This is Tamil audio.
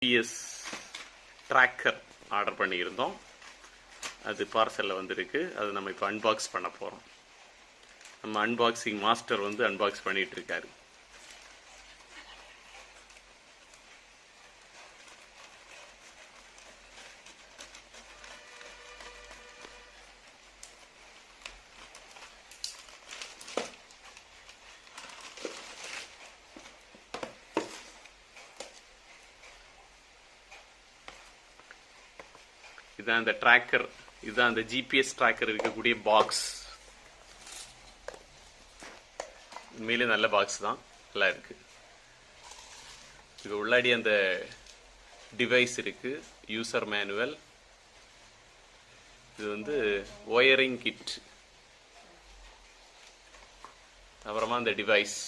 GPS ட்ராக்கர் ஆர்டர் பண்ணியிருந்தோம். அது பார்சலில் வந்திருக்கு. அது நம்ம இப்போ அன்பாக்ஸ் பண்ண போகிறோம். நம்ம அன்பாக்சிங் மாஸ்டர் வந்து அன்பாக்ஸ் பண்ணிகிட்டு இருக்காரு. இதுதான் அந்த ட்ராக்கர், இதுதான் அந்த ஜிபிஎஸ் ட்ராக்கர் இருக்கக்கூடிய பாக்ஸ். உண்மையிலே நல்ல பாக்ஸ் தான், நல்லா இருக்கு. இது உள்ளாடி அந்த டிவைஸ் இருக்கு, யூசர் மேனுவல். இது வந்து ஒயரிங் கிட், அப்புறமா அந்த டிவைஸ்.